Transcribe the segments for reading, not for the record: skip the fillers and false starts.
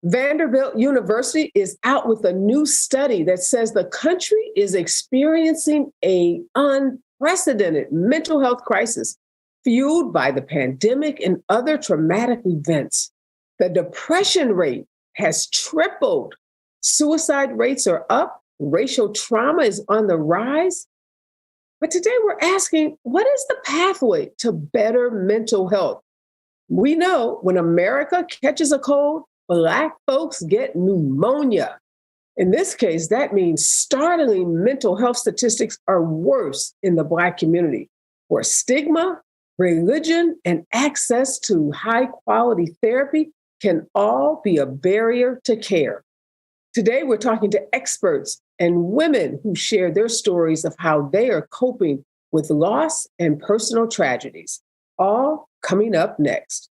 Vanderbilt University is out with a new study that says the country is experiencing an unprecedented mental health crisis fueled by the pandemic and other traumatic events. The depression rate has tripled. Suicide rates are up. Racial trauma is on the rise. But today we're asking, what is the pathway to better mental health? We know when America catches a cold, Black folks get pneumonia. In this case, that means startling mental health statistics are worse in the Black community, where stigma, religion, and access to high-quality therapy can all be a barrier to care. Today, we're talking to experts and women who share their stories of how they are coping with loss and personal tragedies, all coming up next.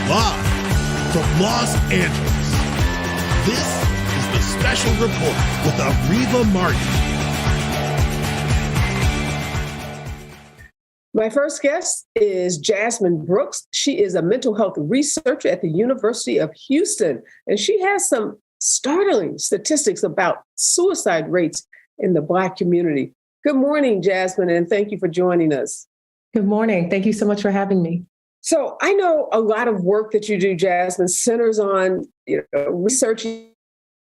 Live from Los Angeles, this is the Special Report with Areva Martin. My first guest is Jasmine Brooks. She is a mental health researcher at the University of Houston, and she has some startling statistics about suicide rates in the Black community. Good morning, Jasmine, and thank you for joining us. Good morning. Thank you so much for having me. So I know a lot of work that you do, Jasmine, centers on researching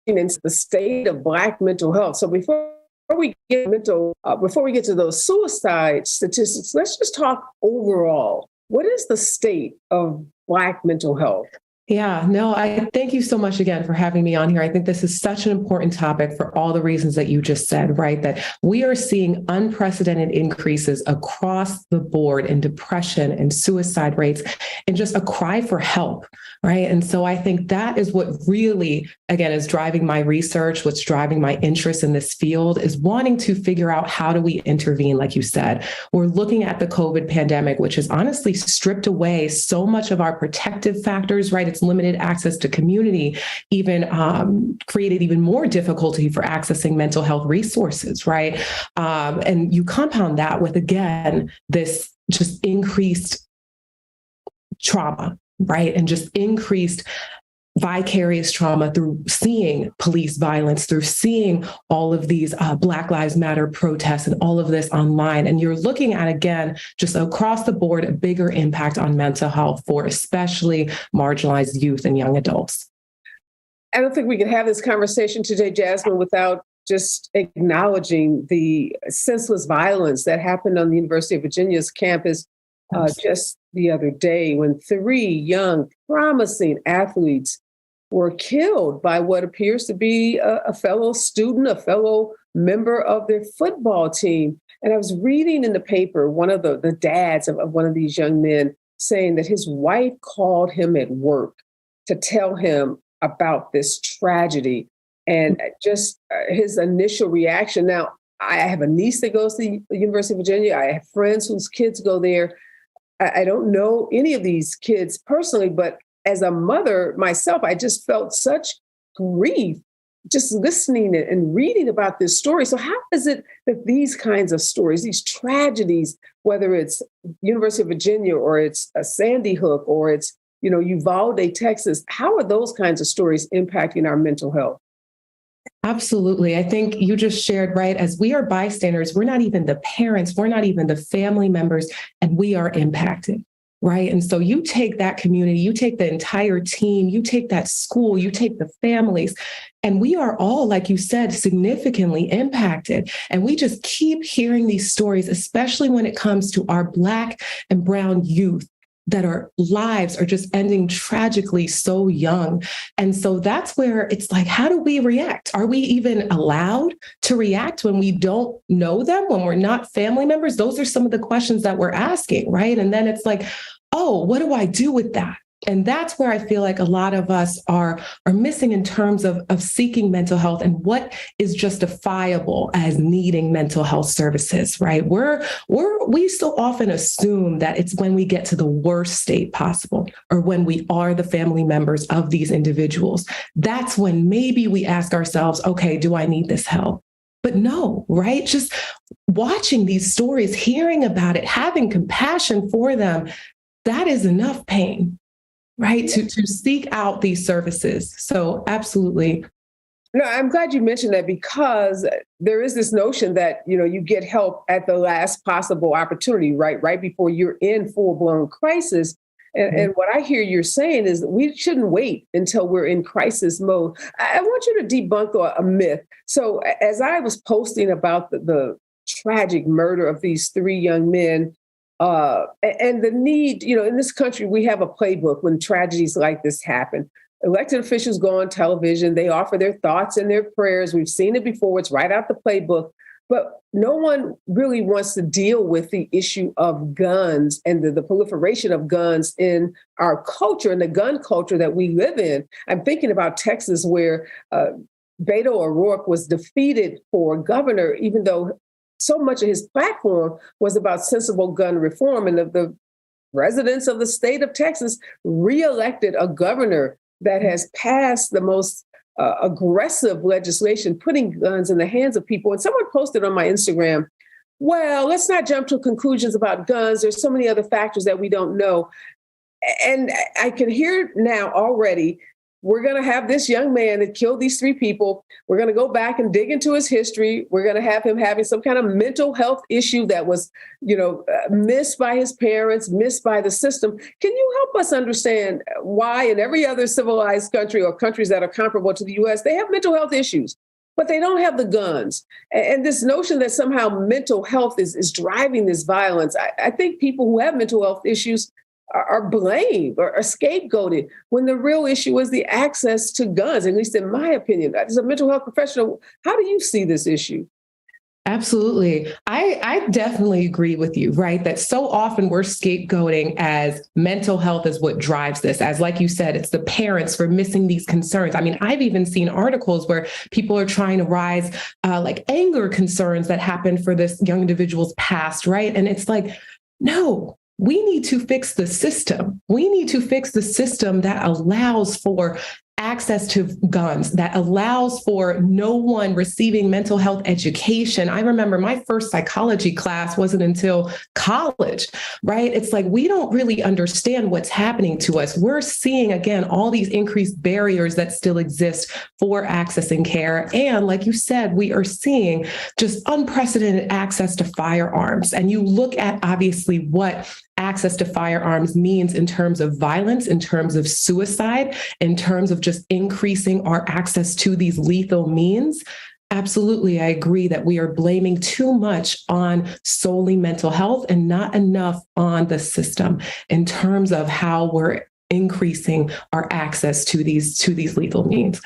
into the state of Black mental health. So before we get to those suicide statistics, let's just talk overall. What is the state of Black mental health? Yeah, no, I thank you so much again for having me on here. I think this is such an important topic for all the reasons that you just said, right? That we are seeing unprecedented increases across the board in depression and suicide rates and just a cry for help, right? And so I think that is what really, again, is driving my research, what's driving my interest in this field is wanting to figure out how do we intervene, like you said. We're looking at the COVID pandemic, which has honestly stripped away so much of our protective factors, right? It's limited access to community, even created even more difficulty for accessing mental health resources, right? And you compound that with, again, this just increased trauma, right? And just increased vicarious trauma through seeing police violence, through seeing all of these Black Lives Matter protests and all of this online. And you're looking at, again, just across the board, a bigger impact on mental health for especially marginalized youth and young adults. I don't think we can have this conversation today, Jasmine, without just acknowledging the senseless violence that happened on the University of Virginia's campus just the other day when 3 young, promising athletes were killed by what appears to be a fellow student, a fellow member of their football team. And I was reading in the paper, one of the dads of one of these young men saying that his wife called him at work to tell him about this tragedy and just his initial reaction. Now, I have a niece that goes to the University of Virginia. I have friends whose kids go there. I don't know any of these kids personally, but as a mother myself, I just felt such grief just listening and reading about this story. So how is it that these kinds of stories, these tragedies, whether it's University of Virginia or it's Sandy Hook or it's, Uvalde, Texas, how are those kinds of stories impacting our mental health? Absolutely. I think you just shared, right? As we are bystanders, we're not even the parents, we're not even the family members, and we are impacted, right? And so you take that community, you take the entire team, you take that school, you take the families, and we are all, like you said, significantly impacted. And we just keep hearing these stories, especially when it comes to our Black and brown youth, that our lives are just ending tragically so young. And so that's where it's like, how do we react? Are we even allowed to react when we don't know them, when we're not family members? Those are some of the questions that we're asking, right? And then it's like, oh, what do I do with that? And that's where I feel like a lot of us are missing in terms of seeking mental health and what is justifiable as needing mental health services, right? We so often assume that it's when we get to the worst state possible or when we are the family members of these individuals. That's when maybe we ask ourselves, okay, do I need this help? But no, right? Just watching these stories, hearing about it, having compassion for them, that is enough pain, right? To seek out these services. So absolutely. No, I'm glad you mentioned that, because there is this notion that, you get help at the last possible opportunity, right? Right before you're in full-blown crisis. And what I hear you're saying is that we shouldn't wait until we're in crisis mode. I want you to debunk a myth. So as I was posting about the tragic murder of these three young men, and the need, in this country, we have a playbook when tragedies like this happen. Elected officials go on television, they offer their thoughts and their prayers. We've seen it before, it's right out the playbook. But no one really wants to deal with the issue of guns and the proliferation of guns in our culture and the gun culture that we live in. I'm thinking about Texas, where Beto O'Rourke was defeated for governor, even though so much of his platform was about sensible gun reform. And the residents of the state of Texas reelected a governor that has passed the most aggressive legislation, putting guns in the hands of people. And someone posted on my Instagram, well, let's not jump to conclusions about guns. There's so many other factors that we don't know. And I can hear now already, we're going to have this young man that killed these three people. We're going to go back and dig into his history. We're going to have him having some kind of mental health issue that was, missed by his parents, missed by the system. Can you help us understand why in every other civilized country or countries that are comparable to the U.S., they have mental health issues, but they don't have the guns? And this notion that somehow mental health is driving this violence, I think people who have mental health issues are blamed or scapegoated, when the real issue is the access to guns, at least in my opinion. As a mental health professional, how do you see this issue? Absolutely. I definitely agree with you, right? That so often we're scapegoating as mental health is what drives this. As like you said, it's the parents for missing these concerns. I mean, I've even seen articles where people are trying to rise like anger concerns that happened for this young individual's past, right? And it's like, no. We need to fix the system. We need to fix the system that allows for access to guns, that allows for no one receiving mental health education. I remember my first psychology class wasn't until college, right? It's like, we don't really understand what's happening to us. We're seeing, again, all these increased barriers that still exist for accessing care. And like you said, we are seeing just unprecedented access to firearms. And you look at obviously what access to firearms means in terms of violence, in terms of suicide, in terms of just increasing our access to these lethal means. Absolutely, I agree that we are blaming too much on solely mental health and not enough on the system in terms of how we're increasing our access to these lethal means.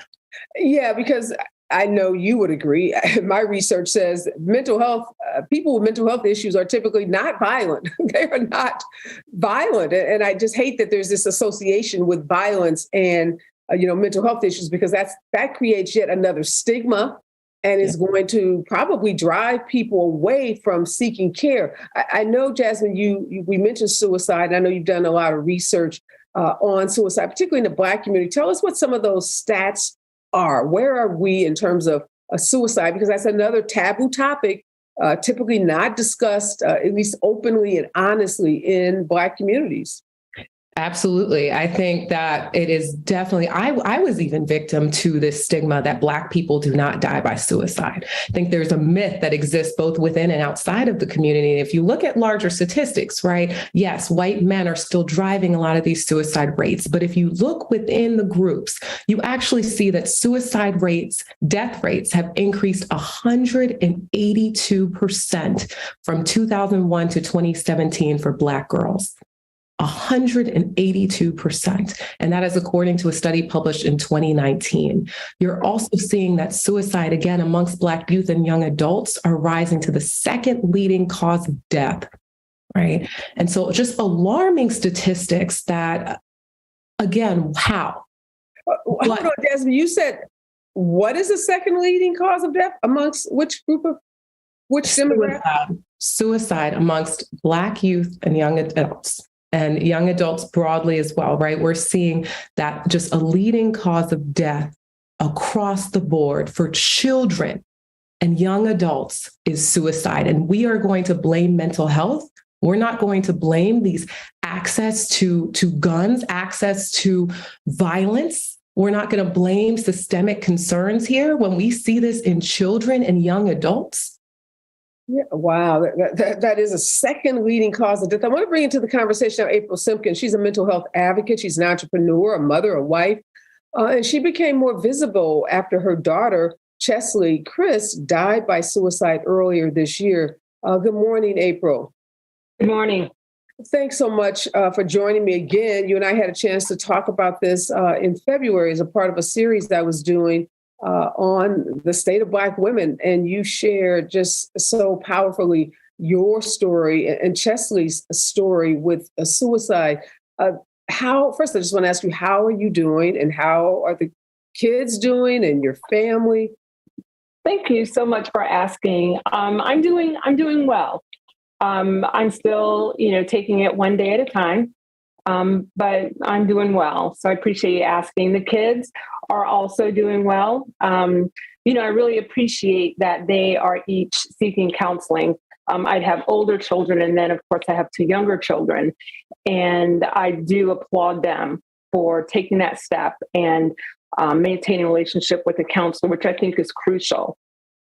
Yeah, because I know you would agree. My research says mental health, people with mental health issues are typically not violent. They are not violent. And I just hate that there's this association with violence and, mental health issues, because that creates yet another stigma and is going to probably drive people away from seeking care. I know, Jasmine, we mentioned suicide. I know you've done a lot of research on suicide, particularly in the Black community. Tell us what some of those stats are. Where are we in terms of suicide? Because that's another taboo topic, typically not discussed, at least openly and honestly, in Black communities. Absolutely. I think that it is definitely, I was even victim to this stigma that Black people do not die by suicide. I think there's a myth that exists both within and outside of the community. And if you look at larger statistics, right, yes, white men are still driving a lot of these suicide rates. But if you look within the groups, you actually see that suicide rates, death rates have increased 182% from 2001 to 2017 for Black girls. 182%. And that is according to a study published in 2019. You're also seeing that suicide, again, amongst Black youth and young adults are rising to the second leading cause of death, right? And so just alarming statistics that, again, how? Hold on, Jasmine, you said, what is the second leading cause of death amongst which demographic? Suicide amongst Black youth and young adults. And young adults broadly as well, right? We're seeing that just a leading cause of death across the board for children and young adults is suicide. And we are going to blame mental health We're not going to blame these access to guns, access to violence. We're not going to blame systemic concerns here when we see this in children and young adults. Yeah, wow, that is a second leading cause of death. I want to bring into the conversation now April Simpkins. She's a mental health advocate. She's an entrepreneur, a mother, a wife, and she became more visible after her daughter, Chesley Chris, died by suicide earlier this year. Good morning, April. Good morning. Thanks so much for joining me again. You and I had a chance to talk about this in February as a part of a series that I was doing on the state of Black women. And you shared just so powerfully your story and Chesley's story with a suicide. First, I just want to ask you, how are you doing and how are the kids doing and your family? Thank you so much for asking. I'm doing well. I'm still, taking it one day at a time, but I'm doing well. So I appreciate you asking. The kids are also doing well. I really appreciate that they are each seeking counseling. I'd have older children, and then, of course, I have 2 younger children. And I do applaud them for taking that step and maintaining a relationship with a counselor, which I think is crucial.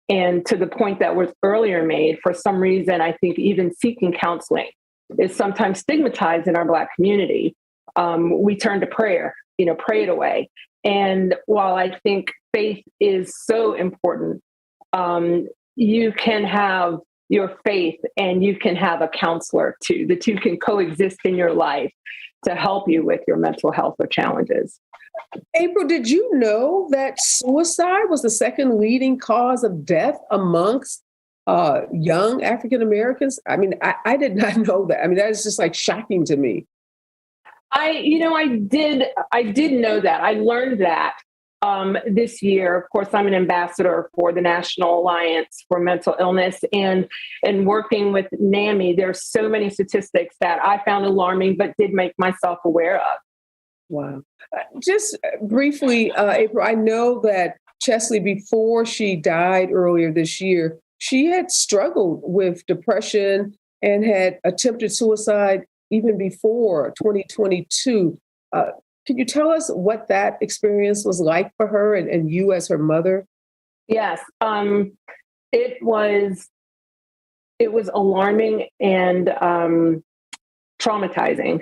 And to the point that was earlier made, for some reason, I think even seeking counseling is sometimes stigmatized in our Black community. We turn to prayer, pray it away. And while I think faith is so important, you can have your faith and you can have a counselor too. The two can coexist in your life to help you with your mental health or challenges. April, did you know that suicide was the second leading cause of death amongst young African Americans? I mean, I did not know that. I mean, that is just like shocking to me. I did know that. I learned that this year. Of course, I'm an ambassador for the National Alliance for Mental Illness, and working with NAMI, there's so many statistics that I found alarming, but did make myself aware of. Wow. Just briefly, April, I know that Chesley, before she died earlier this year, she had struggled with depression and had attempted suicide even before 2022. Can you tell us what that experience was like for her and you as her mother? Yes, it was alarming and traumatizing,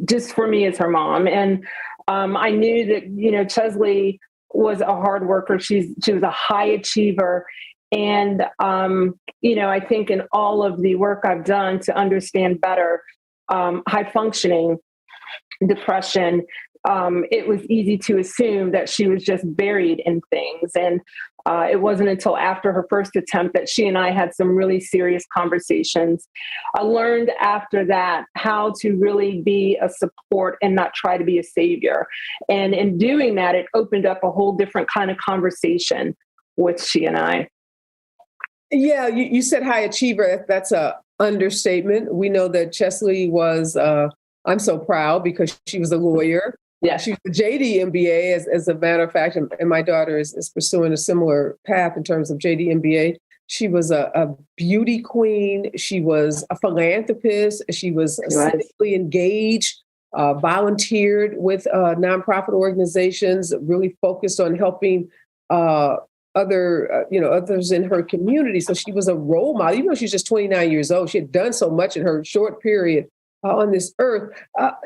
just for me as her mom. And I knew that, Chesley was a hard worker. She was a high achiever. And, I think in all of the work I've done to understand better high functioning depression, it was easy to assume that she was just buried in things. And it wasn't until after her first attempt that she and I had some really serious conversations. I learned after that how to really be a support and not try to be a savior. And in doing that, it opened up a whole different kind of conversation with she and I. Yeah, you said high achiever. That's a understatement. We know that Chesley was, I'm so proud because she was a lawyer. Yeah. She was a JD MBA, as a matter of fact, and my daughter is pursuing a similar path in terms of JD MBA. She was a beauty queen. She was a philanthropist. She was civically engaged, volunteered with nonprofit organizations, really focused on helping others in her community. So she was a role model. Even though she's just 29 years old, she had done so much in her short period on this earth.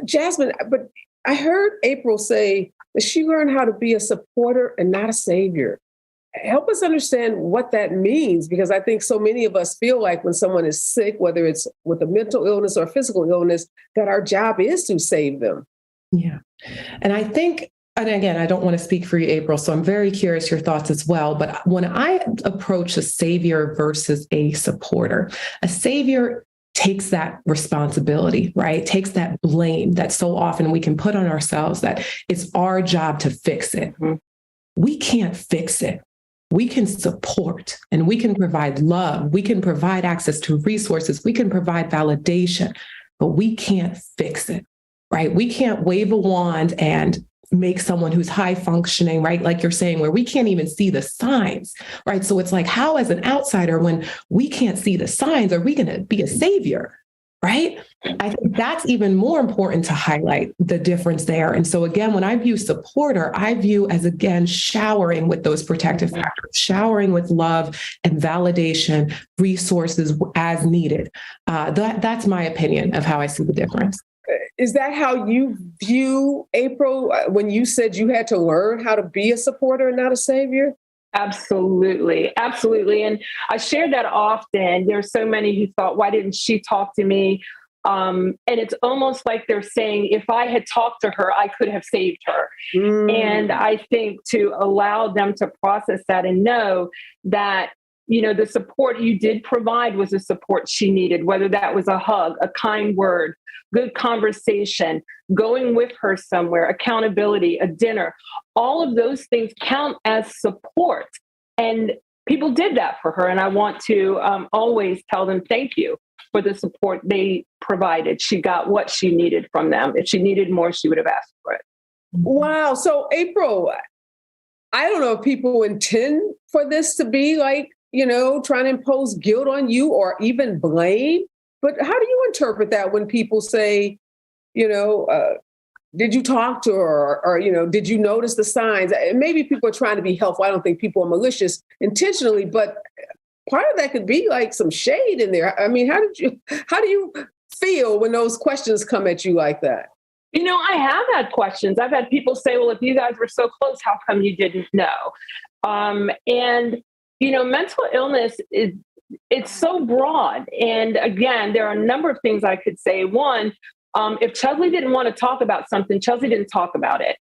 Jasmine, but I heard April say that she learned how to be a supporter and not a savior. Help us understand what that means, because I think so many of us feel like when someone is sick, whether it's with a mental illness or physical illness, that our job is to save them. Yeah. And I think, and again, I don't want to speak for you, April, so I'm very curious your thoughts as well. But when I approach a savior versus a supporter, a savior takes that responsibility, right? Takes that blame that so often we can put on ourselves that it's our job to fix it. Mm-hmm. We can't fix it. We can support and we can provide love. We can provide access to resources. We can provide validation, but we can't fix it, right? We can't wave a wand and make someone who's high functioning, right? Like you're saying, where we can't even see the signs, right? So it's like, how as an outsider, when we can't see the signs, are we going to be a savior? right? I think that's even more important to highlight the difference there. And so again, when I view supporter, I view as, again, showering with those protective factors, showering with love and validation, resources as needed. That's my opinion of how I see the difference. Is that how you view April when you said you had to learn how to be a supporter and not a savior? Absolutely. Absolutely. And I share that often. There's so many who thought, why didn't she talk to me? And it's almost like they're saying, if I had talked to her, I could have saved her. And I think to allow them to process that and know that, the support you did provide was the support she needed, whether that was a hug, a kind word, good conversation, going with her somewhere, accountability, a dinner, all of those things count as support. And people did that for her. And I want to always tell them thank you for the support they provided. She got what she needed from them. If she needed more, she would have asked for it. Wow. So April, I don't know if people intend for this to be like, trying to impose guilt on you or even blame. But how do you interpret that when people say, did you talk to her or, did you notice the signs? Maybe people are trying to be helpful. I don't think people are malicious intentionally, but part of that could be like some shade in there. I mean, how do you feel when those questions come at you like that? I have had questions. I've had people say, well, if you guys were so close, how come you didn't know? Mental illness it's so broad. And again, there are a number of things I could say. One, if Chesley didn't want to talk about something, Chesley didn't talk about it.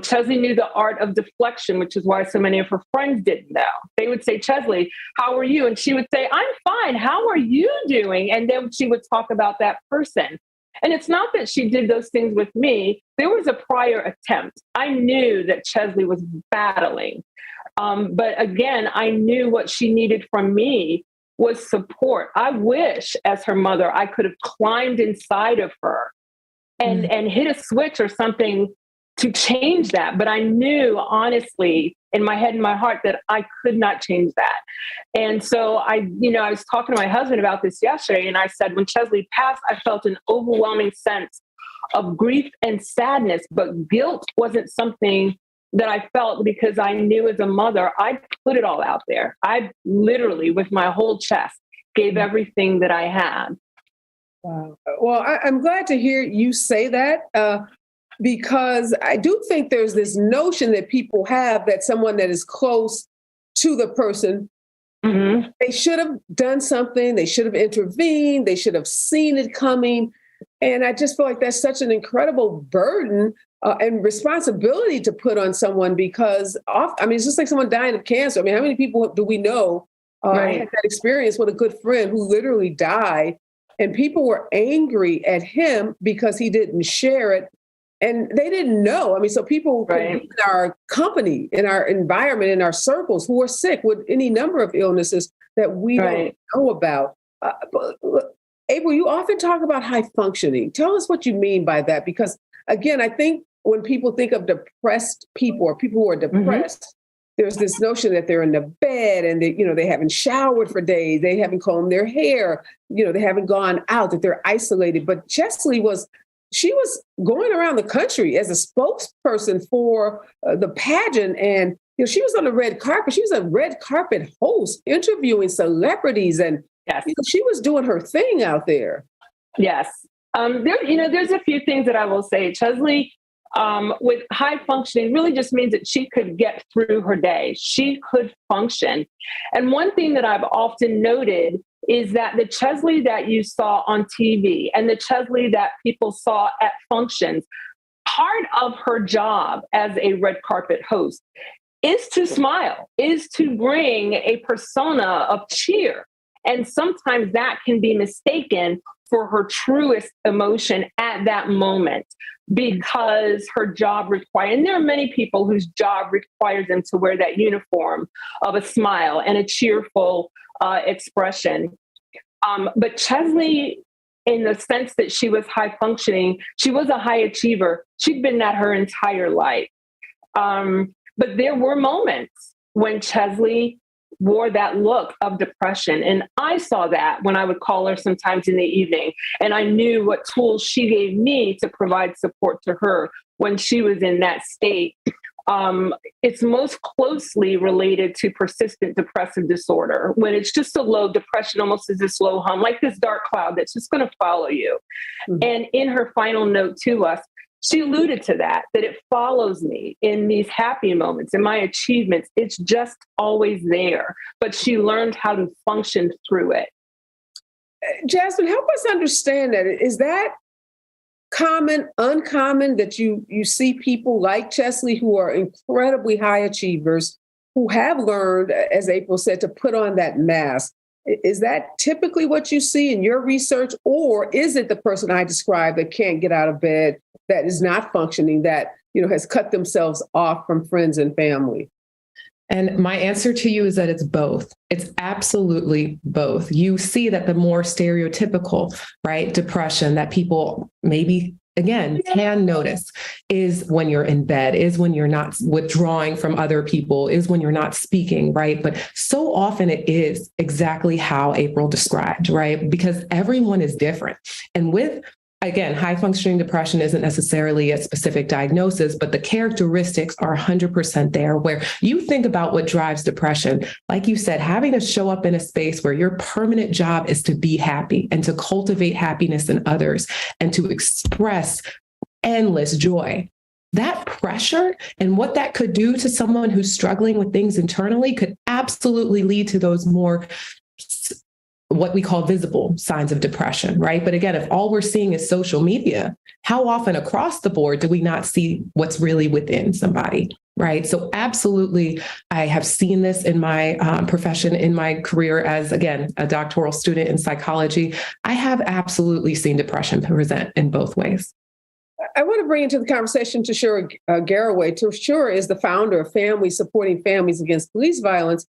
Chesley knew the art of deflection, which is why so many of her friends didn't know. They would say, Chesley, how are you? And she would say, I'm fine. How are you doing? And then she would talk about that person. And it's not that she did those things with me. There was a prior attempt. I knew that Chesley was battling. But again, I knew what she needed from me was support. I wish, as her mother, I could have climbed inside of her and hit a switch or something to change that. But I knew, honestly, in my head and my heart, that I could not change that. And so I was talking to my husband about this yesterday, and I said, when Chesley passed, I felt an overwhelming sense of grief and sadness, but guilt wasn't something that I felt because I knew as a mother, I put it all out there. I literally, with my whole chest, gave everything that I had. Wow. Well, I'm glad to hear you say that because I do think there's this notion that people have that someone that is close to the person, they should have done something, they should have intervened, they should have seen it coming. And I just feel like that's such an incredible burden and responsibility to put on someone because, it's just like someone dying of cancer. I mean, how many people do we know? I had that experience with a good friend who literally died, and people were angry at him because he didn't share it, and they didn't know. I mean, so people in our company, in our environment, in our circles who are sick with any number of illnesses that we don't know about. April, you often talk about high functioning. Tell us what you mean by that, because again, I think when people think of depressed people or people who are depressed, there's this notion that they're in the bed and they haven't showered for days, they haven't combed their hair, they haven't gone out, that they're isolated. But Chesley was going around the country as a spokesperson for the pageant, and she was on the red carpet. She was a red carpet host, interviewing celebrities, and she was doing her thing out there. Yes. There's a few things that I will say. Chesley, with high functioning, really just means that she could get through her day. She could function. And one thing that I've often noted is that the Chesley that you saw on TV and the Chesley that people saw at functions, part of her job as a red carpet host is to smile, is to bring a persona of cheer. And sometimes that can be mistaken for her truest emotion at that moment because her job requires, and there are many people whose job requires them to wear that uniform of a smile and a cheerful expression. But Chesley, in the sense that she was high functioning, she was a high achiever. She'd been that her entire life. But there were moments when Chesley wore that look of depression. And I saw that when I would call her sometimes in the evening. And I knew what tools she gave me to provide support to her when she was in that state. It's most closely related to persistent depressive disorder, when it's just a low depression, almost as a slow hum, like this dark cloud that's just going to follow you. Mm-hmm. And in her final note to us, she alluded to that it follows me in these happy moments, in my achievements. It's just always there. But she learned how to function through it. Jasmine, help us understand that. Is that common, uncommon, that you see people like Chesley who are incredibly high achievers who have learned, as April said, to put on that mask? Is that typically what you see in your research, or is it the person I described that can't get out of bed, that is not functioning, that has cut themselves off from friends and family? And my answer to you is that it's both. It's absolutely both. You see that the more stereotypical, right, depression that people maybe, again, can notice is when you're in bed, is when you're not withdrawing from other people, is when you're not speaking, right? But so often it is exactly how April described, right? Because everyone is different. And with, again, high functioning depression isn't necessarily a specific diagnosis, but the characteristics are 100% there, where you think about what drives depression. Like you said, having to show up in a space where your permanent job is to be happy and to cultivate happiness in others and to express endless joy. That pressure and what that could do to someone who's struggling with things internally could absolutely lead to those more what we call visible signs of depression, right? But again, if all we're seeing is social media, how often across the board do we not see what's really within somebody, right? So absolutely, I have seen this in my profession, in my career as, again, a doctoral student in psychology. I have absolutely seen depression present in both ways. I want to bring into the conversation Tashura Garraway. Tashura is the founder of Families Supporting Families Against Police Violence.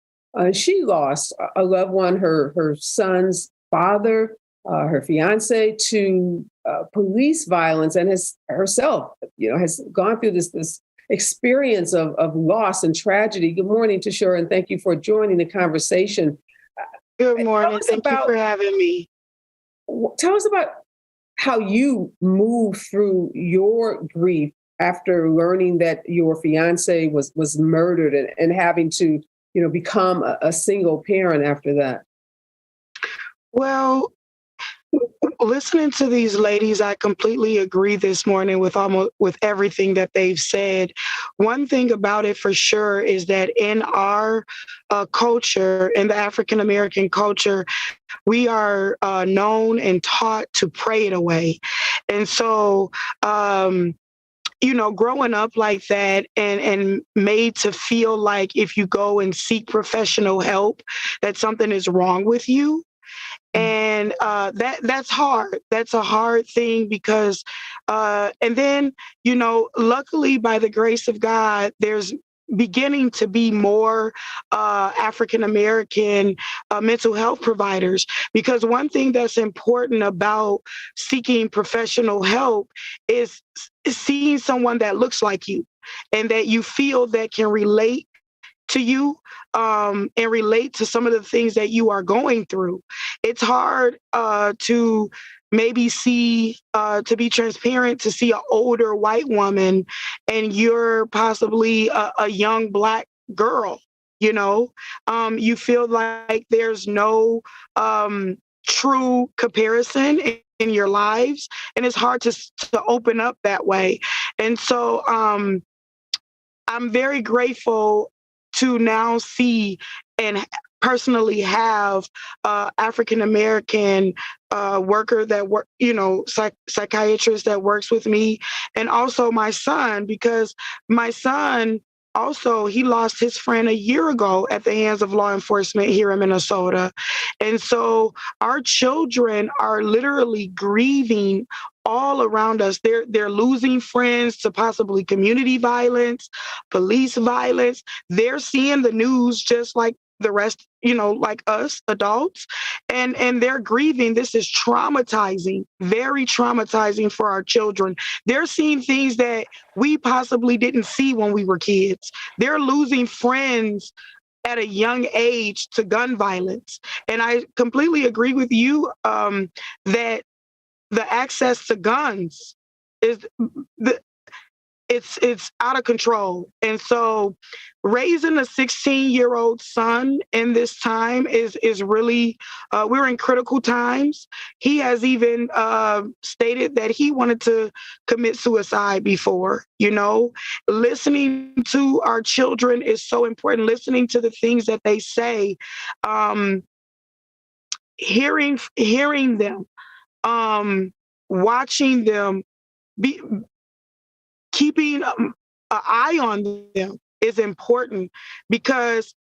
She lost a loved one, her son's father, her fiance, to police violence, and has herself, has gone through this experience of loss and tragedy. Good morning, Tashura, and thank you for joining the conversation. Good morning. Thank you for having me. Tell us about how you moved through your grief after learning that your fiance was murdered and having to become a single parent after that. Well, listening to these ladies, I completely agree this morning with everything that they've said. One thing about it for sure is that in our culture, in the African American culture, we are known and taught to pray it away. And so, growing up like that and made to feel like if you go and seek professional help, that something is wrong with you. And that's hard. That's a hard thing because, and then, luckily by the grace of God, there's beginning to be more African-American mental health providers, because one thing that's important about seeking professional help is seeing someone that looks like you and that you feel that can relate to you and relate to some of the things that you are going through. It's hard to maybe see, to be transparent, to see an older white woman and you're possibly a young Black girl, you feel like there's no true comparison in your lives. And it's hard to open up that way. And so I'm very grateful to now see and personally have African-American worker that work, psychiatrist that works with me, and also my son, because my son also, he lost his friend a year ago at the hands of law enforcement here in Minnesota. And so our children are literally grieving all around us. They're losing friends to possibly community violence, police violence. They're seeing the news just like the rest, like us adults, and they're grieving. This is traumatizing, very traumatizing for our children. They're seeing things that we possibly didn't see when we were kids. They're losing friends at a young age to gun violence. And I completely agree with you that the access to guns is it's out of control. And so raising a 16-year-old son in this time is really, we're in critical times. He has even stated that he wanted to commit suicide before. Listening to our children is so important. Listening to the things that they say, hearing them, watching them, keeping an eye on them is important, because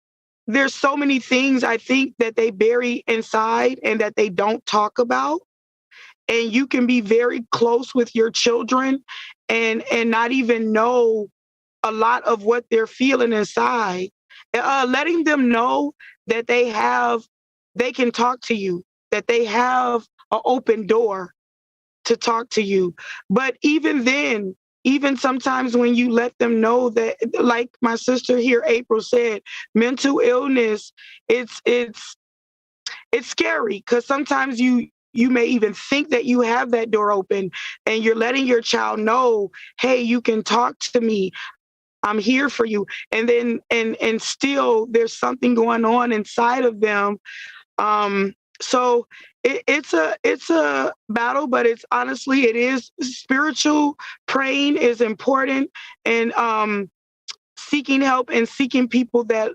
there's so many things I think that they bury inside and that they don't talk about. And you can be very close with your children and not even know a lot of what they're feeling inside. Letting them know that they can talk to you, that they have an open door to talk to you. But even then, even sometimes when you let them know that, like my sister here, April, said, mental illness, it's scary, because sometimes you may even think that you have that door open, and you're letting your child know, hey, you can talk to me. I'm here for you. And then and still there's something going on inside of them. So it's a battle, but it is spiritual. Praying is important, and seeking help and seeking people that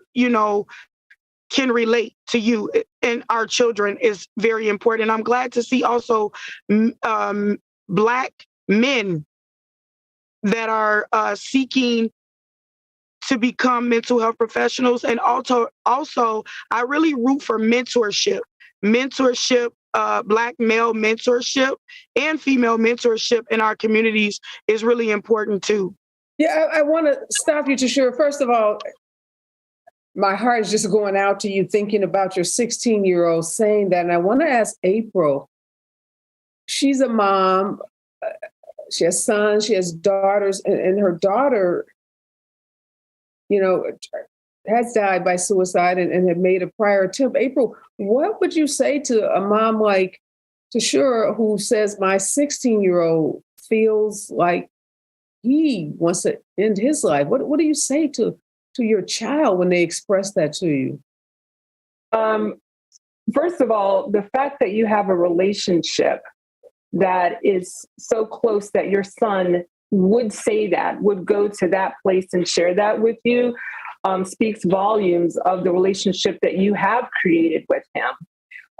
can relate to you and our children is very important. I'm glad to see also Black men that are seeking to become mental health professionals, and also I really root for mentorship, Black male mentorship and female mentorship in our communities is really important too. Yeah, I want to stop you, Tashira. First of all, my heart is just going out to you thinking about your 16-year-old saying that. And I want to ask April, she's a mom, she has sons, she has daughters, and her daughter, has died by suicide and had made a prior attempt. April, what would you say to a mom like Tashira, who says, my 16-year-old feels like he wants to end his life? What do you say to your child when they express that to you? First of all, the fact that you have a relationship that is so close that your son would say that, would go to that place and share that with you, speaks volumes of the relationship that you have created with him.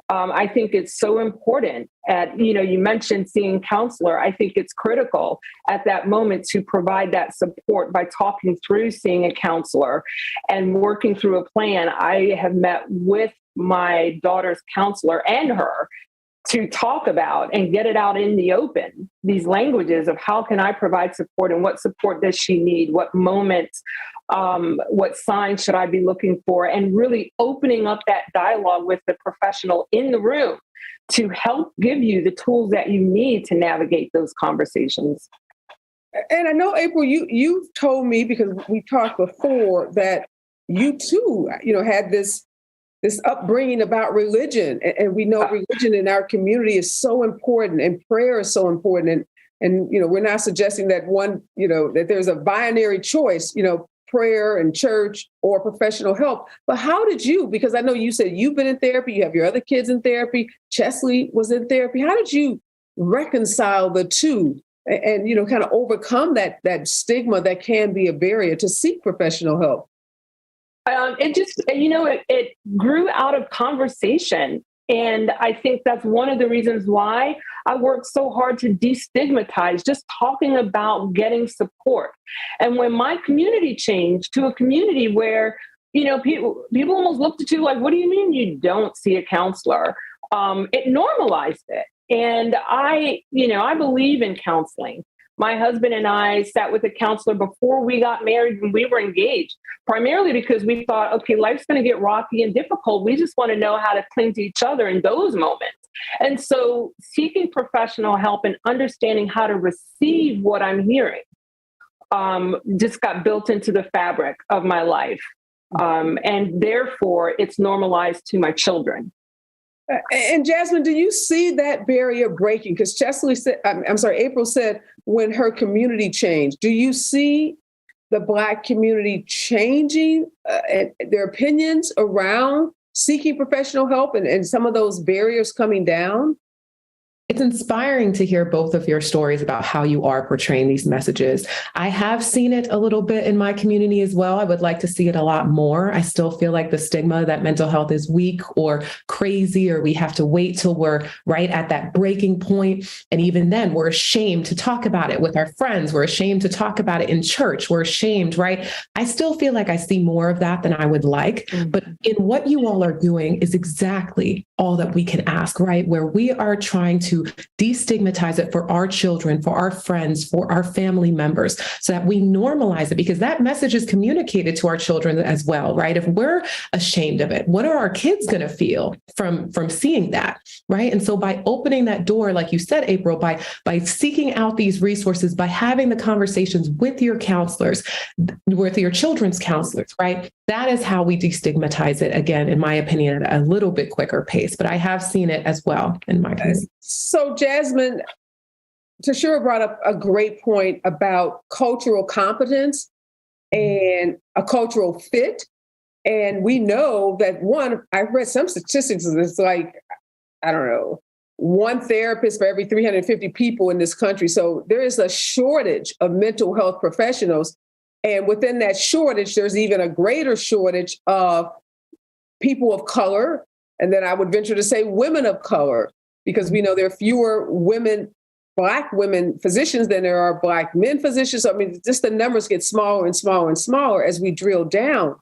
I think it's so important you mentioned seeing a counselor. I think it's critical at that moment to provide that support by talking through seeing a counselor and working through a plan. I have met with my daughter's counselor and her to talk about and get it out in the open, these languages of how can I provide support and what support does she need, what moments, what signs should I be looking for, and really opening up that dialogue with the professional in the room to help give you the tools that you need to navigate those conversations. And I know, April, you've told me, because we talked before, that you too, had this upbringing about religion. And we know religion in our community is so important, and prayer is so important. And we're not suggesting that that there's a binary choice, prayer and church or professional help. But how did you, because I know you said you've been in therapy, you have your other kids in therapy, Chesley was in therapy. How did you reconcile the two and kind of overcome that stigma that can be a barrier to seek professional help? It grew out of conversation. And I think that's one of the reasons why I work so hard to destigmatize just talking about getting support. And when my community changed to a community where, people almost looked at you like, what do you mean you don't see a counselor? It normalized it. And I believe in counseling. My husband and I sat with a counselor before we got married when we were engaged, primarily because we thought, okay, life's going to get rocky and difficult. We just want to know how to cling to each other in those moments. And so seeking professional help and understanding how to receive what I'm hearing just got built into the fabric of my life. And therefore, it's normalized to my children. And Jasmine, do you see that barrier breaking? Because April said when her community changed. Do you see the Black community changing their opinions around seeking professional help and some of those barriers coming down? It's inspiring to hear both of your stories about how you are portraying these messages. I have seen it a little bit in my community as well. I would like to see it a lot more. I still feel like the stigma that mental health is weak or crazy, or we have to wait till we're right at that breaking point. And even then, we're ashamed to talk about it with our friends. We're ashamed to talk about it in church. We're ashamed, right? I still feel like I see more of that than I would like. But in what you all are doing is exactly all that we can ask, right? Where we are trying to destigmatize it for our children, for our friends, for our family members, so that we normalize it, because that message is communicated to our children as well, right? If we're ashamed of it, what are our kids going to feel from seeing that, right? And so by opening that door, like you said, April, by seeking out these resources, by having the conversations with your counselors, with your children's counselors, right? That is how we destigmatize it, again, in my opinion, at a little bit quicker pace. But I have seen it as well in my community. So, Jasmine, Tashira brought up a great point about cultural competence and a cultural fit. And we know that I've read some statistics, it's like, I don't know, one therapist for every 350 people in this country. So there is a shortage of mental health professionals. And within that shortage, there's even a greater shortage of people of color. And then I would venture to say women of color, because we know there are fewer Black women physicians than there are Black men physicians. So, I mean, just the numbers get smaller and smaller and smaller as we drill down.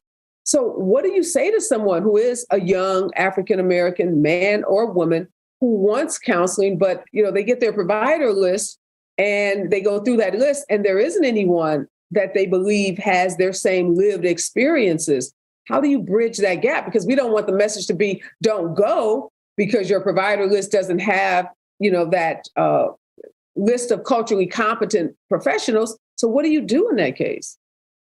So what do you say to someone who is a young African-American man or woman who wants counseling, but, they get their provider list and they go through that list and there isn't anyone that they believe has their same lived experiences? How do you bridge that gap? Because we don't want the message to be, don't go because your provider list doesn't have, that list of culturally competent professionals. So what do you do in that case?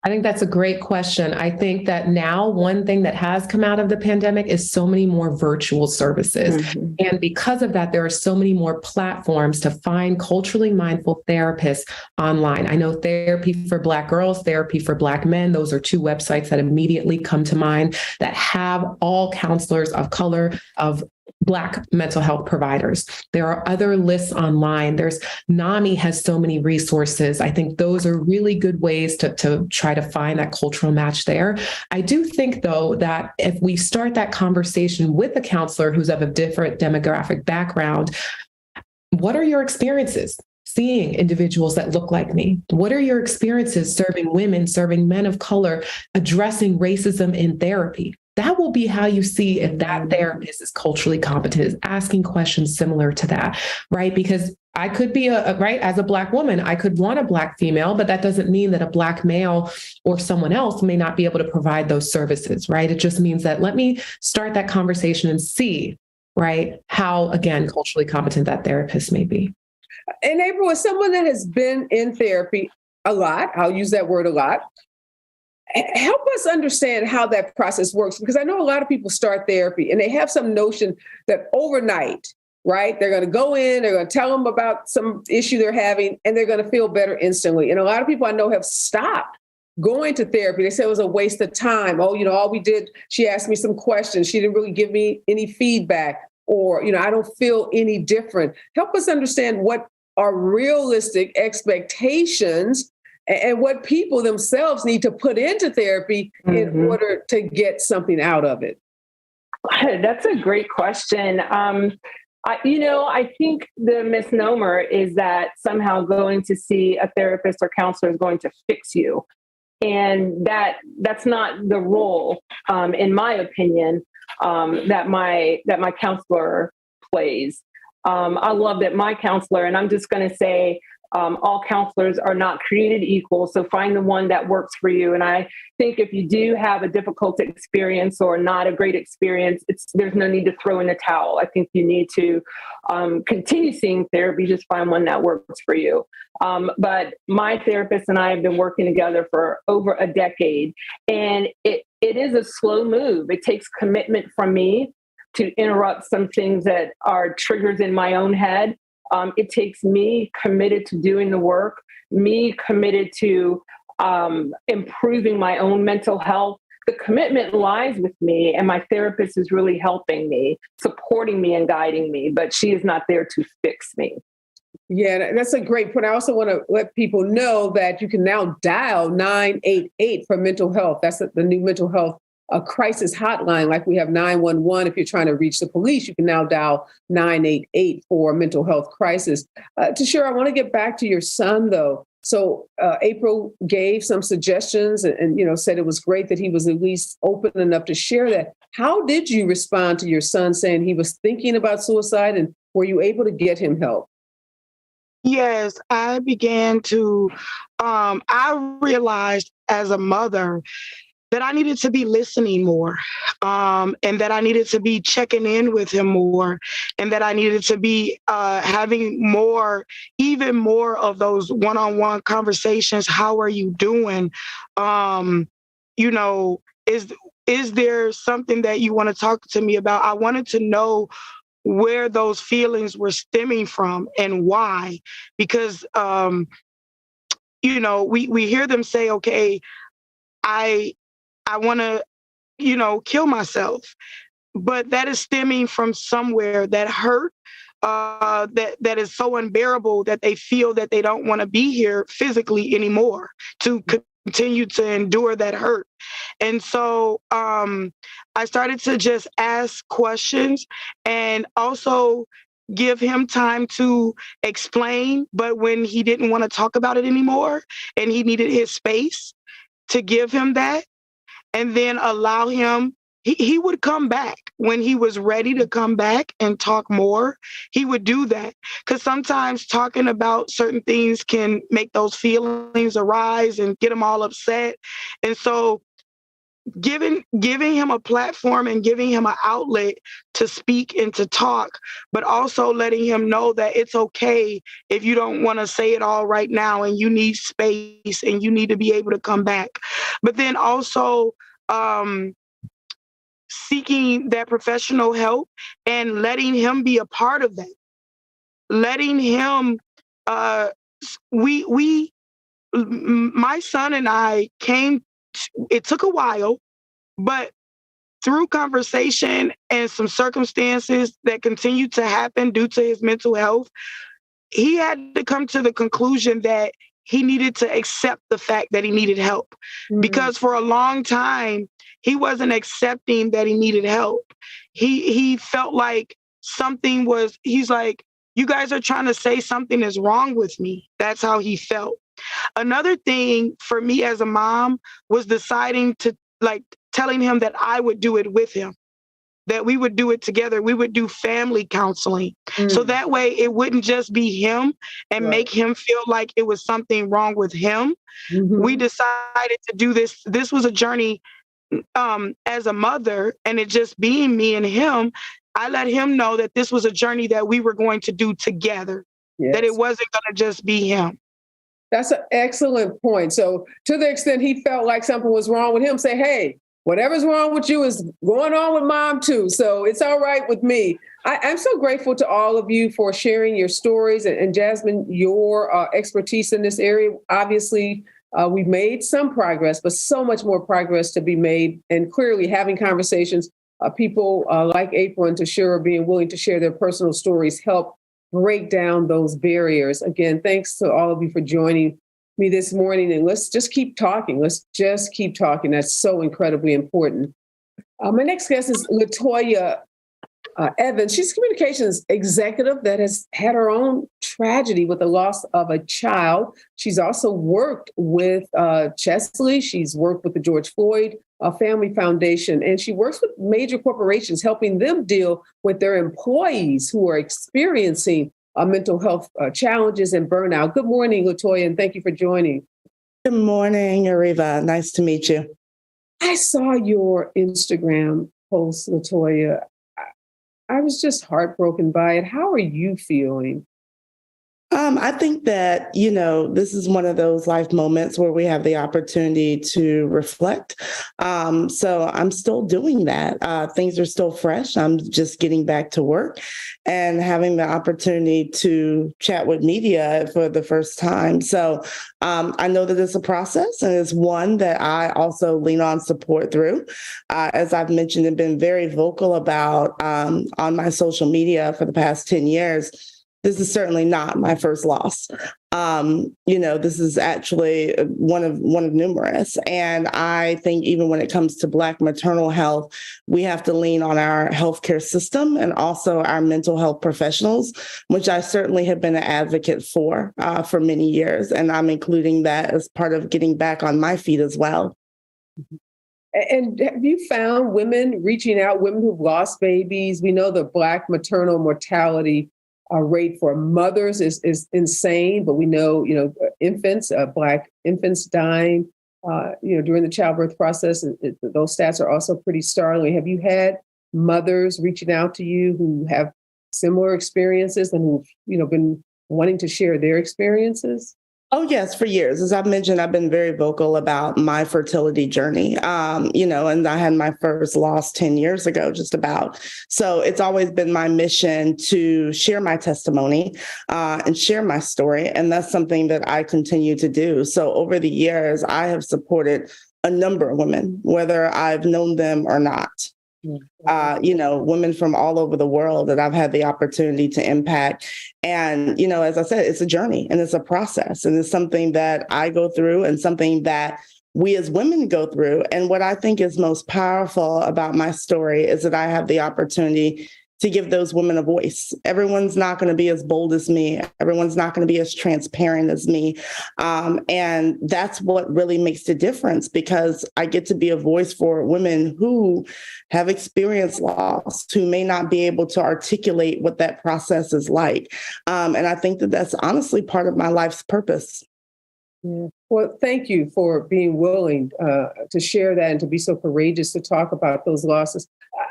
I think that's a great question. I think that now one thing that has come out of the pandemic is so many more virtual services. Mm-hmm. And because of that, there are so many more platforms to find culturally mindful therapists online. I know Therapy for Black Girls, Therapy for Black Men. Those are two websites that immediately come to mind that have all counselors of color, of Black mental health providers. There are other lists online. There's NAMI has so many resources. I think those are really good ways to try to find that cultural match there. I do think, though, that if we start that conversation with a counselor who's of a different demographic background, what are your experiences seeing individuals that look like me? What are your experiences serving women, serving men of color, addressing racism in therapy? That will be how you see if that therapist is culturally competent, is asking questions similar to that, right? Because I could be as a Black woman, I could want a Black female, but that doesn't mean that a Black male or someone else may not be able to provide those services, right? It just means that let me start that conversation and see, right, how, again, culturally competent that therapist may be. And April, as someone that has been in therapy a lot, I'll use that word a lot, help us understand how that process works, because I know a lot of people start therapy and they have some notion that overnight, right, they're going to go in, they're going to tell them about some issue they're having, and they're going to feel better instantly. And a lot of people I know have stopped going to therapy. They said it was a waste of time. Oh, all we did, she asked me some questions. She didn't really give me any feedback, or, I don't feel any different. Help us understand what are realistic expectations and what people themselves need to put into therapy in order to get something out of it. That's a great question. I think the misnomer is that somehow going to see a therapist or counselor is going to fix you. And that's not the role, in my opinion, that my counselor plays. I love that my counselor, and I'm just going to say, all counselors are not created equal. So find the one that works for you. And I think if you do have a difficult experience or not a great experience, there's no need to throw in the towel. I think you need to continue seeing therapy, just find one that works for you. But my therapist and I have been working together for over a decade. And it is a slow move. It takes commitment from me to interrupt some things that are triggers in my own head. It takes me committed to doing the work, me committed to improving my own mental health. The commitment lies with me, and my therapist is really helping me, supporting me and guiding me, but she is not there to fix me. Yeah, that's a great point. I also want to let people know that you can now dial 988 for mental health. That's the new mental health crisis hotline. Like we have 911. If you're trying to reach the police, you can now dial 988 for mental health crisis. Tashira, I want to get back to your son, though. So April gave some suggestions and said it was great that he was at least open enough to share that. How did you respond to your son saying he was thinking about suicide, and were you able to get him help? Yes, I began to, I realized as a mother that I needed to be listening more, and that I needed to be checking in with him more, and that I needed to be having even more of those one-on-one conversations. How are you doing? Is there something that you want to talk to me about? I wanted to know where those feelings were stemming from and why, because we hear them say, okay, I want to, kill myself, but that is stemming from somewhere, that hurt, that is so unbearable that they feel that they don't want to be here physically anymore to continue to endure that hurt. And so I started to just ask questions and also give him time to explain. But when he didn't want to talk about it anymore and he needed his space, to give him that and then allow him, he would come back when he was ready to come back and talk more. He would do that, because sometimes talking about certain things can make those feelings arise and get him all upset. And so giving him a platform and giving him an outlet to speak and to talk, but also letting him know that it's okay if you don't want to say it all right now and you need space and you need to be able to come back. But then also seeking that professional help and letting him be a part of that. Letting him, my son and I it took a while, but through conversation and some circumstances that continued to happen due to his mental health, he had to come to the conclusion that he needed to accept the fact that he needed help. Mm-hmm. Because for a long time, he wasn't accepting that he needed help. He felt like he's like, you guys are trying to say something is wrong with me. That's how he felt. Another thing for me as a mom was deciding to, telling him that I would do it with him, that we would do it together. We would do family counseling. So that way it wouldn't just be him and make him feel like it was something wrong with him. Mm-hmm. We decided to do this. This was a journey as a mother, and it just being me and him. I let him know that this was a journey that we were going to do together, that it wasn't going to just be him. That's an excellent point. So to the extent he felt like something was wrong with him, say, hey, whatever's wrong with you is going on with mom too. So it's all right with me. I'm so grateful to all of you for sharing your stories and Jasmine, your expertise in this area. Obviously, we've made some progress, but so much more progress to be made. And clearly having conversations, people like April and Tashira being willing to share their personal stories help break down those barriers. Again, thanks to all of you for joining me this morning. And let's just keep talking. Let's just keep talking. That's so incredibly important. My next guest is Latoya Evans. She's a communications executive that has had her own tragedy with the loss of a child. She's also worked with Chesley. She's worked with the George Floyd Family Foundation, and she works with major corporations, helping them deal with their employees who are experiencing mental health challenges and burnout. Good morning, Latoya, and thank you for joining. Good morning, Areva. Nice to meet you. I saw your Instagram post, Latoya. I was just heartbroken by it. How are you feeling? I think that, this is one of those life moments where we have the opportunity to reflect. So I'm still doing that. Things are still fresh. I'm just getting back to work and having the opportunity to chat with media for the first time. So I know that it's a process, and it's one that I also lean on support through. As I've mentioned and been very vocal about on my social media for the past 10 years, this is certainly not my first loss. This is actually one of numerous. And I think even when it comes to Black maternal health, we have to lean on our healthcare system and also our mental health professionals, which I certainly have been an advocate for many years. And I'm including that as part of getting back on my feet as well. And have you found women reaching out, women who've lost babies? We know the Black maternal mortality rate for mothers is insane, but we know, infants, Black infants dying, during the childbirth process. Those stats are also pretty startling. Have you had mothers reaching out to you who have similar experiences and who've, been wanting to share their experiences? Oh, yes, for years. As I've mentioned, I've been very vocal about my fertility journey, and I had my first loss 10 years ago, just about. So it's always been my mission to share my testimony and share my story. And that's something that I continue to do. So over the years, I have supported a number of women, whether I've known them or not. Women from all over the world that I've had the opportunity to impact. And, as I said, it's a journey and it's a process, and it's something that I go through and something that we as women go through. And what I think is most powerful about my story is that I have the opportunity to give those women a voice. Everyone's not going to be as bold as me. Everyone's not going to be as transparent as me. And that's what really makes the difference, because I get to be a voice for women who have experienced loss, who may not be able to articulate what that process is like. And I think that that's honestly part of my life's purpose. Yeah. Well, thank you for being willing to share that and to be so courageous to talk about those losses.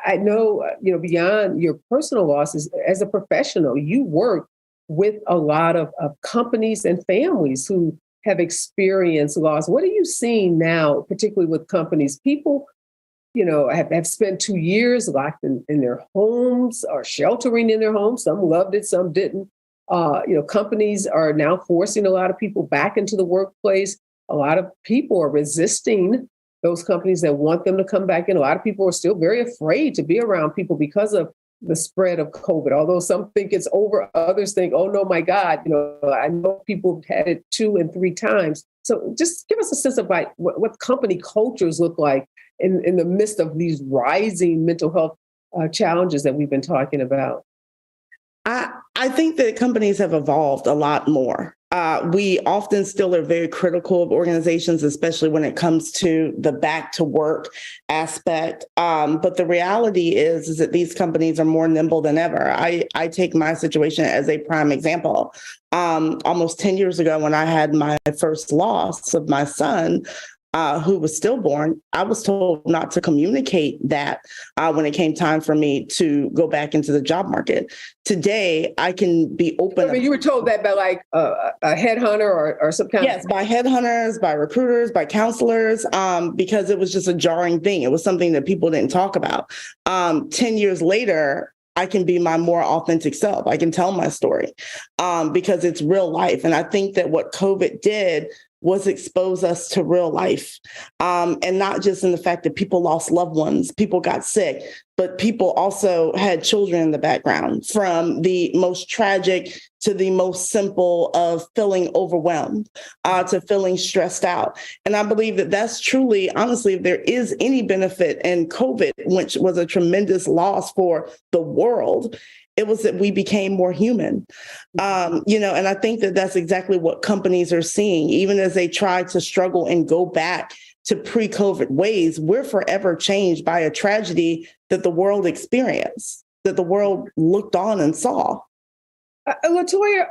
I know, beyond your personal losses, as a professional, you work with a lot of companies and families who have experienced loss. What are you seeing now, particularly with companies? People, have spent 2 years locked in their homes or sheltering in their homes. Some loved it, some didn't. Companies are now forcing a lot of people back into the workplace. A lot of people are resisting those companies that want them to come back in. A lot of people are still very afraid to be around people because of the spread of COVID. Although some think it's over, others think, oh no, my God, I know people have had it 2 and 3 times. So just give us a sense of like what company cultures look like in the midst of these rising mental health challenges that we've been talking about. I think that companies have evolved a lot more. We often still are very critical of organizations, especially when it comes to the back to work aspect. But the reality is that these companies are more nimble than ever. I take my situation as a prime example. Almost 10 years ago, when I had my first loss of my son, who was stillborn, I was told not to communicate that when it came time for me to go back into the job market. Today, I can be open. I mean, you were told that by like a headhunter or some kind Yes, by headhunters, by recruiters, by counselors, because it was just a jarring thing. It was something that people didn't talk about. 10 years later, I can be my more authentic self. I can tell my story because it's real life. And I think that what COVID did was expose us to real life. And not just in the fact that people lost loved ones, people got sick, but people also had children in the background, from the most tragic to the most simple of feeling overwhelmed, to feeling stressed out. And I believe that that's truly, honestly, if there is any benefit in COVID, which was a tremendous loss for the world, it was that we became more human, and I think that that's exactly what companies are seeing. Even as they try to struggle and go back to pre-COVID ways, we're forever changed by a tragedy that the world experienced, that the world looked on and saw. LaToya,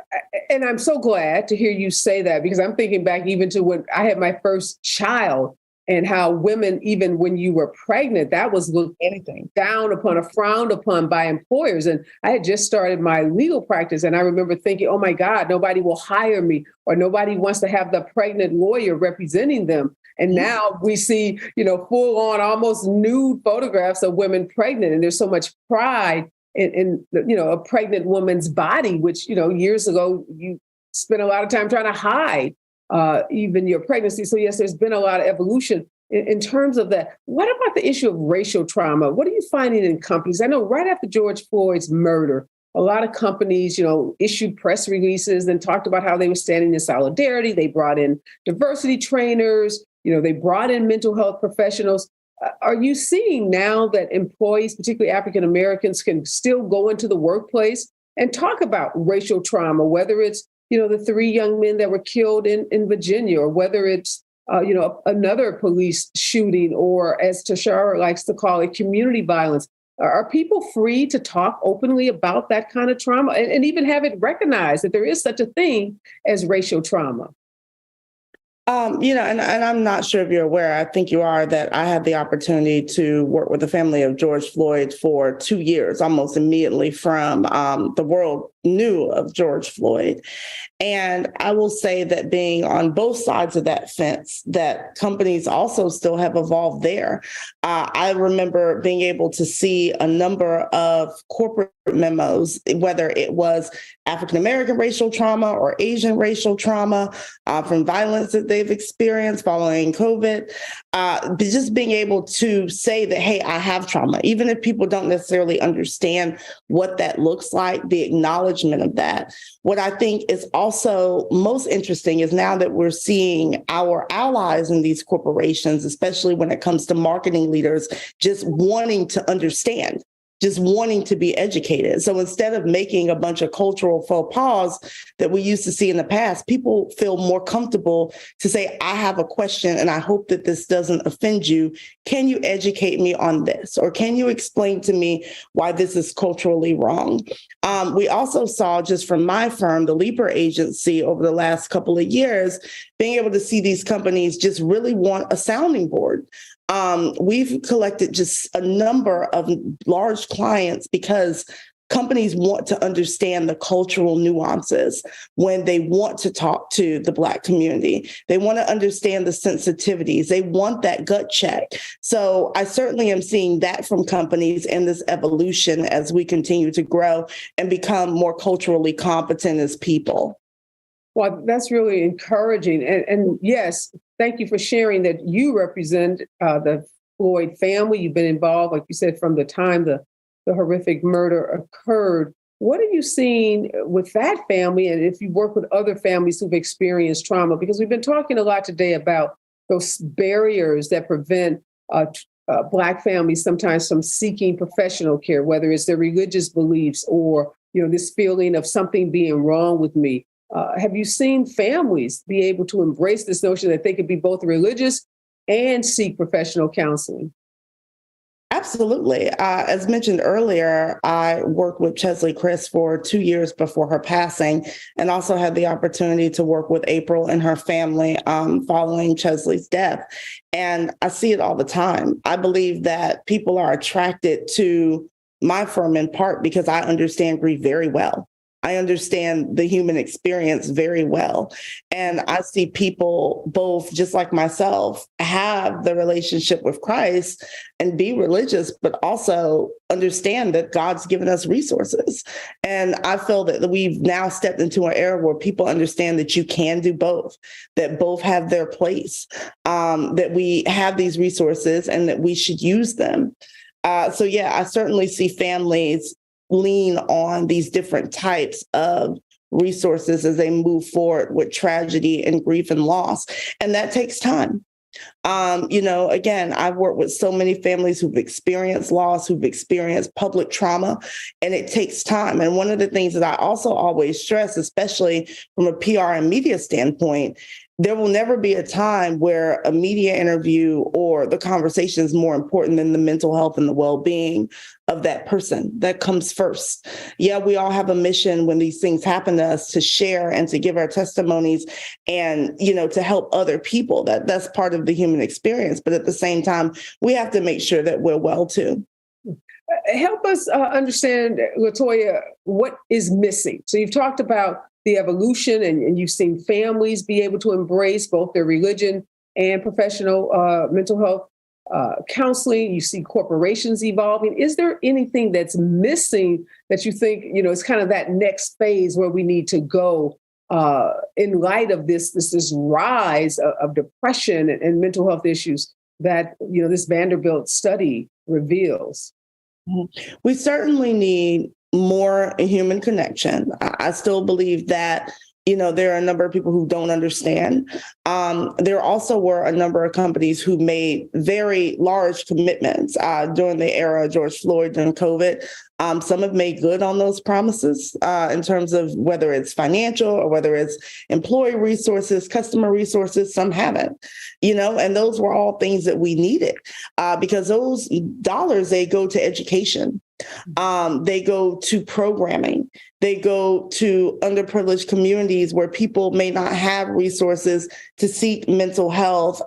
and I'm so glad to hear you say that, because I'm thinking back even to when I had my first child. and how women, even when you were pregnant, that was looked Anything. down upon or frowned upon by employers. And I had just started my legal practice, and I remember thinking, oh my God, nobody will hire me, or nobody wants to have the pregnant lawyer representing them. And now we see, full on, almost nude photographs of women pregnant, and there's so much pride in a pregnant woman's body, which, years ago you spent a lot of time trying to hide even your pregnancy. So yes, there's been a lot of evolution in terms of that. What about the issue of racial trauma? What are you finding in companies? I know right after George Floyd's murder, a lot of companies, issued press releases and talked about how they were standing in solidarity. They brought in diversity trainers, they brought in mental health professionals. Are you seeing now that employees, particularly African Americans, can still go into the workplace and talk about racial trauma, whether it's, the 3 young men that were killed in Virginia, or whether it's, another police shooting, or as Tashara likes to call it, community violence? Are people free to talk openly about that kind of trauma and even have it recognized that there is such a thing as racial trauma? And I'm not sure if you're aware, I think you are, that I had the opportunity to work with the family of George Floyd for 2 years, almost immediately from the world knew of George Floyd. And I will say that being on both sides of that fence, that companies also still have evolved there. I remember being able to see a number of corporate memos, whether it was African-American racial trauma or Asian racial trauma from violence that they've experienced following COVID, but just being able to say that, hey, I have trauma, even if people don't necessarily understand what that looks like, the acknowledgement of that. What I think is also most interesting is now that we're seeing our allies in these corporations, especially when it comes to marketing leaders, just wanting to understand, just wanting to be educated. So instead of making a bunch of cultural faux pas that we used to see in the past, people feel more comfortable to say, I have a question and I hope that this doesn't offend you. Can you educate me on this? Or can you explain to me why this is culturally wrong? We also saw, just from my firm, the Leaper Agency, over the last couple of years, being able to see these companies just really want a sounding board. We've collected just a number of large clients because companies want to understand the cultural nuances when they want to talk to the Black community. They want to understand the sensitivities. They want that gut check. So I certainly am seeing that from companies in this evolution as we continue to grow and become more culturally competent as people. Well, that's really encouraging. And yes, thank you for sharing that you represent the Floyd family. You've been involved, like you said, from the time the horrific murder occurred. What are you seeing with that family? And if you work with other families who've experienced trauma, because we've been talking a lot today about those barriers that prevent Black families sometimes from seeking professional care, whether it's their religious beliefs or, this feeling of something being wrong with me. Have you seen families be able to embrace this notion that they could be both religious and seek professional counseling? Absolutely. As mentioned earlier, I worked with Chesley Chris for 2 years before her passing, and also had the opportunity to work with April and her family following Chesley's death. And I see it all the time. I believe that people are attracted to my firm in part because I understand grief very well. I understand the human experience very well. And I see people, both just like myself, have the relationship with Christ and be religious, but also understand that God's given us resources. And I feel that we've now stepped into an era where people understand that you can do both, that both have their place, that we have these resources and that we should use them. So yeah, I certainly see families lean on these different types of resources as they move forward with tragedy and grief and loss. And that takes time. Again, I've worked with so many families who've experienced loss, who've experienced public trauma, and it takes time. And one of the things that I also always stress, especially from a PR and media standpoint, there will never be a time where a media interview or the conversation is more important than the mental health and the well-being of that person. That comes first. Yeah, we all have a mission when these things happen to us to share and to give our testimonies and, to help other people. That's part of the human experience. But at the same time, we have to make sure that we're well too. Help us understand, Latoya, what is missing. So you've talked about the evolution and you've seen families be able to embrace both their religion and professional mental health counseling. You see corporations evolving. Is there anything that's missing that you think, is kind of that next phase where we need to go in light of this rise of depression and mental health issues that, this Vanderbilt study reveals? We certainly need more human connection. I still believe that, there are a number of people who don't understand. There also were a number of companies who made very large commitments during the era of George Floyd, during COVID. Some have made good on those promises in terms of whether it's financial or whether it's employee resources, customer resources. Some haven't, and those were all things that we needed because those dollars, they go to education. They go to programming. They go to underprivileged communities where people may not have resources to seek mental health,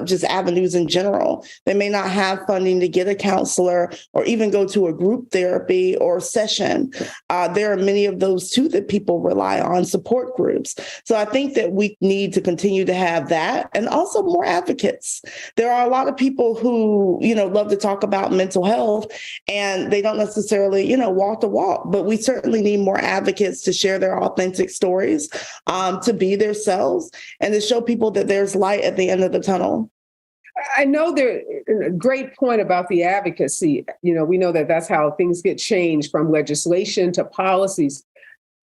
just avenues in general. They may not have funding to get a counselor or even go to a group therapy or session. There are many of those too that people rely on, support groups. So I think that we need to continue to have that and also more advocates. There are a lot of people who, love to talk about mental health and they don't necessarily, walk the walk, but we certainly need more advocates to share their authentic stories, to be themselves and to show people that there's light at the end of the tunnel. I know there's a great point about the advocacy. We know that that's how things get changed from legislation to policies.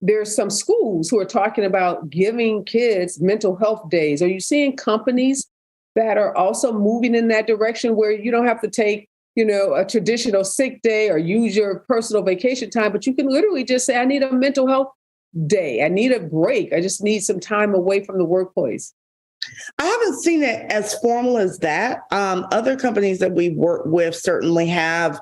There's some schools who are talking about giving kids mental health days. Are you seeing companies that are also moving in that direction where you don't have to take a traditional sick day or use your personal vacation time, but you can literally just say, I need a mental health day. I need a break. I just need some time away from the workplace. I haven't seen it as formal as that. Other companies that we work with certainly have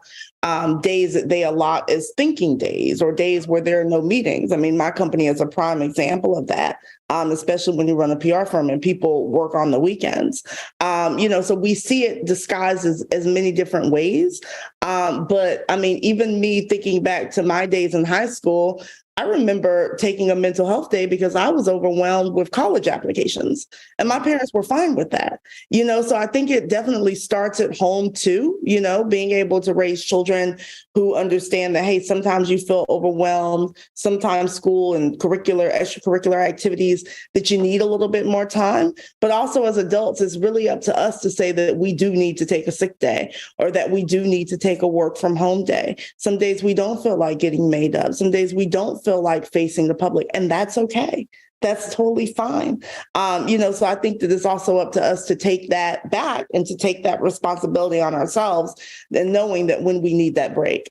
days that they allot as thinking days or days where there are no meetings. I mean, my company is a prime example of that, especially when you run a PR firm and people work on the weekends. So we see it disguised as many different ways. But I mean, even me thinking back to my days in high school, I remember taking a mental health day because I was overwhelmed with college applications and my parents were fine with that, so I think it definitely starts at home too, being able to raise children who understand that, hey, sometimes you feel overwhelmed, sometimes school and extracurricular activities that you need a little bit more time. But also as adults, it's really up to us to say that we do need to take a sick day or that we do need to take a work from home day. Some days we don't feel like getting made up. Some days we don't feel like facing the public, and that's okay. That's totally fine. So I think that it's also up to us to take that back and to take that responsibility on ourselves and knowing that when we need that break.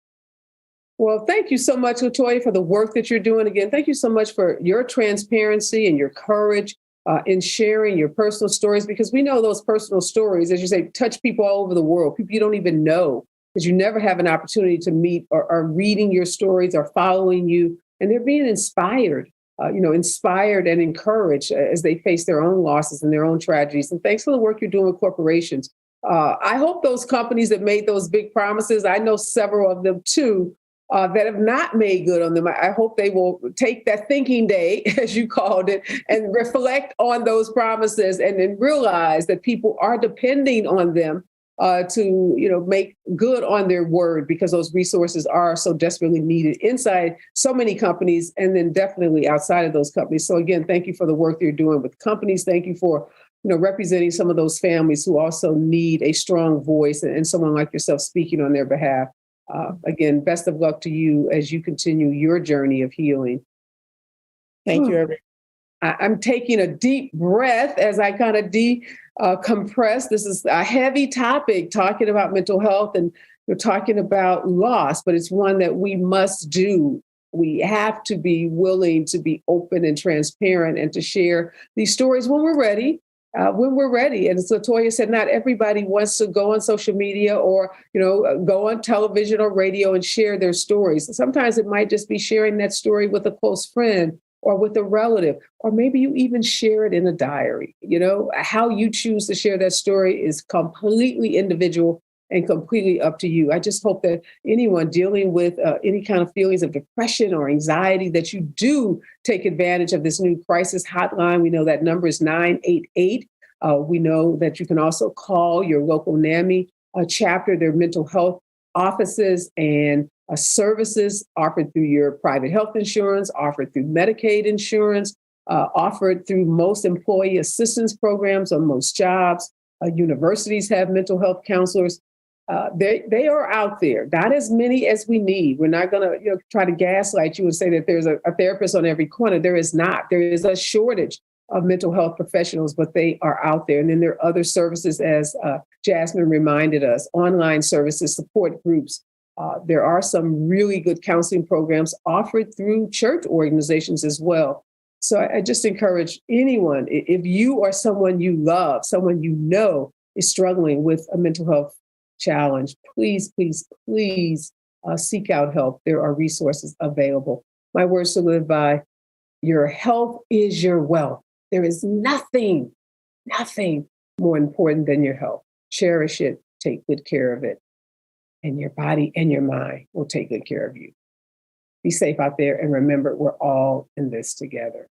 Well, thank you so much, Latoya, for the work that you're doing. Again, thank you so much for your transparency and your courage in sharing your personal stories, because we know those personal stories, as you say, touch people all over the world, people you don't even know, because you never have an opportunity to meet or are reading your stories or following you. And they're being inspired and encouraged as they face their own losses and their own tragedies. And thanks for the work you're doing with corporations. I hope those companies that made those big promises, I know several of them too, that have not made good on them. I hope they will take that thinking day, as you called it, and reflect on those promises and then realize that people are depending on them to make good on their word, because those resources are so desperately needed inside so many companies and then definitely outside of those companies. So again, thank you for the work you're doing with companies. Thank you for representing some of those families who also need a strong voice and someone like yourself speaking on their behalf. Again, best of luck to you as you continue your journey of healing. Thank you, everyone. I'm taking a deep breath as I kind of decompress. This is a heavy topic, talking about mental health, and we're talking about loss, but it's one that we must do We have to be willing to be open and transparent and to share these stories when we're ready. When we're ready. And as Latoya said, not everybody wants to go on social media or, go on television or radio and share their stories. Sometimes it might just be sharing that story with a close friend or with a relative, or maybe you even share it in a diary. How you choose to share that story is completely individual and completely up to you. I just hope that anyone dealing with any kind of feelings of depression or anxiety, that you do take advantage of this new crisis hotline. We know that number is 988. We know that you can also call your local NAMI chapter, their mental health offices and services offered through your private health insurance, offered through Medicaid insurance, offered through most employee assistance programs on most jobs. Universities have mental health counselors. They are out there, not as many as we need. We're not going to try to gaslight you and say that there's a therapist on every corner. There is not. There is a shortage of mental health professionals, but they are out there. And then there are other services, as Jasmine reminded us, online services, support groups. There are some really good counseling programs offered through church organizations as well. So I just encourage anyone, if you or someone you love, someone you know is struggling with a mental health challenge, please, please, please seek out help. There are resources available. My words to live by: your health is your wealth. There is nothing more important than your health. Cherish it, take good care of it, and your body and your mind will take good care of you. Be safe out there, and remember, we're all in this together.